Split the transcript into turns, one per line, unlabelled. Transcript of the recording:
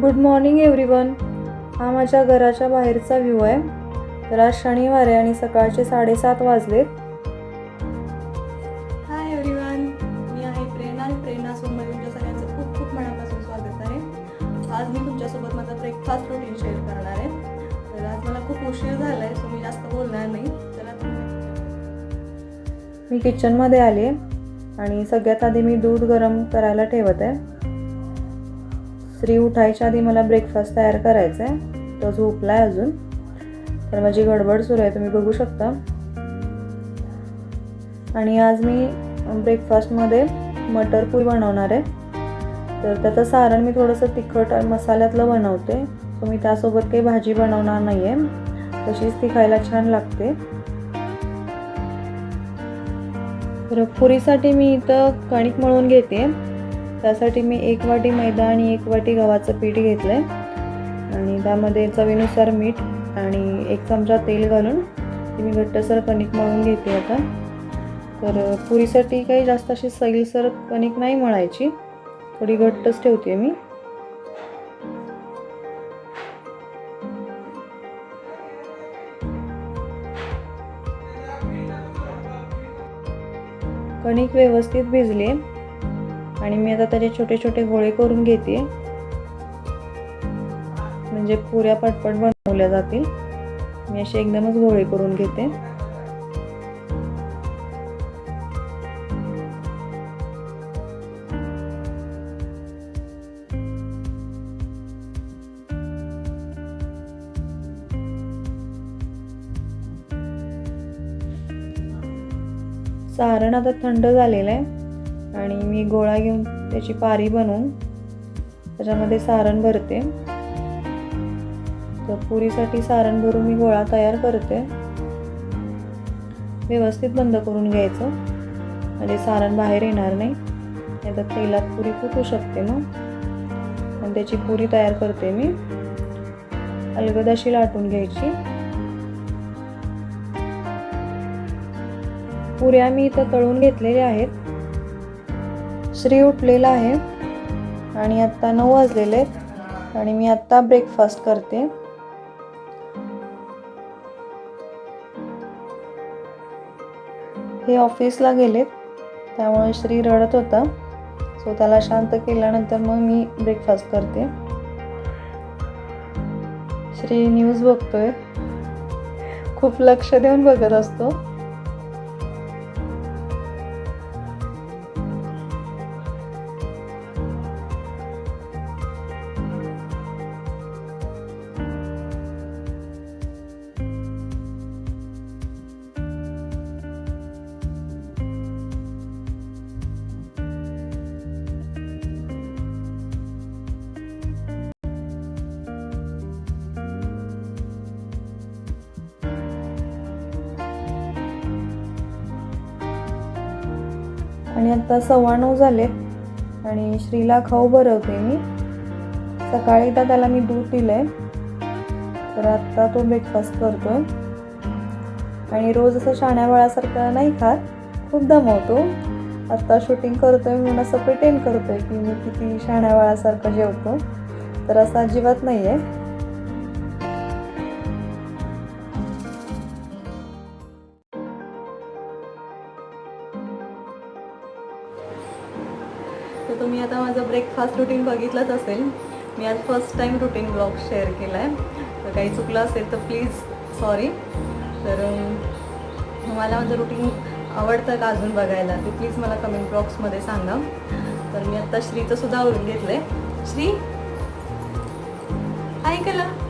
Good morning everyone. हा माझ्या घराच्या बाहेरचा व्ह्यू आहे. तर आज शनिवार आहे आणि सकाळचे 7:30 वाजलेत. हाय एव्हरीवन, मी आहे प्रेरणा सोमवारी तुमच्या सगळ्यांचं खूप खूप मनापासून स्वागत आहे. आज मी तुमच्यासोबत माझा ब्रेकफास्ट रुटीन शेअर करणार आहे. तर आज मला खूप उशीर झाला आहे, सो मी जास्त बोलणार नाही. मी किचनमध्ये आले आणि सगळ्यात आधी मी दूध गरम करायला ठेवत आहे. श्री उठायच्या आधी मला ब्रेकफास्ट तयार करायचा आहे. तो झोपला आहे अजून, तर माझी गडबड सुरू आहे, तुम्ही बघू शकता. आणि आज मी ब्रेकफास्टमध्ये मटर पुरी बनवणार आहे. तर त्याचं सारण मी थोडंसं तिखट मसाल्यातलं बनवते, सो मी त्यासोबत काही भाजी बनवणार नाही आहे. तशीच ती खायला छान लागते. तर पुरीसाठी मी इथं कणिक मळून घेते. त्यासाठी मी 1 वाटी मैदा आणि 1 वाटी गव्हाचं पीठ घेतलं आहे आणि त्यामध्ये चवीनुसार मीठ आणि 1 चमचा तेल घालून ती मी घट्टसर कणिक मळून घेते आता. तर पुरीसाठी काही जास्त अशी सैलसर कणिक नाही मळायची, थोडी घट्टच ठेवते मी. कणिक व्यवस्थित भिजले आणि मी आता त्याचे छोटे छोटे गोळे करून घेते, म्हणजे पुऱ्या पटपट बनवल्या जातील. मी असे एकदमच गोळे करून घेते. सारण आता थंड झालेलं आहे आणि मी गोळा घेऊन त्याची पारी बनवून त्याच्यामध्ये सारण भरते. तर पुरीसाठी सारण भरून मी गोळा तयार करते. व्यवस्थित बंद करून घ्यायचं म्हणजे सारण बाहेर येणार नाही, नाहीतर तेलात पुरी फुटू शकते. मग आणि त्याची पुरी तयार करते मी. अलगद अशी लाटून घ्यायची. पुऱ्या मी इथं तळून घेतलेल्या आहेत. श्री उठलेला आहे आणि आत्ता 9 वाजलेले आहेत आणि मी आत्ता ब्रेकफास्ट करते. हे ऑफिसला गेलेत, त्यामुळे श्री रडत होता, सो त्याला शांत केल्यानंतर मग मी ब्रेकफास्ट करते. श्री न्यूज बघतोय, खूप लक्ष देऊन बघत असतो. आणि आता 9:15 झालेत आणि श्रीला खाऊ भरवते मी. सकाळी तर त्याला मी दूध दिलंय, तर आता तो ब्रेकफास्ट करतोय. आणि रोज असं शाण्या बाळासारखं नाही खात, खूप दमवतो. आत्ता शूटिंग करतोय म्हणून असं प्रिटेंड करतोय की मी किती शाण्या बाळासारखं जेवतो, तर असं अजिबात नाही आहे. तर तुम्ही आता माझं ब्रेकफास्ट रुटीन बघितलंच असेल. मी आज first time routine blog share केला आहे, तर काही चुकलं असेल तर प्लीज सॉरी. तर मला माझं रुटीन आवडतं का अजून बघायला ते प्लीज मला कमेंट बॉक्समध्ये सांगा. तर मी आत्ता श्रीचं सुद्धा आवरून घेतलं आहे. श्री ऐकलं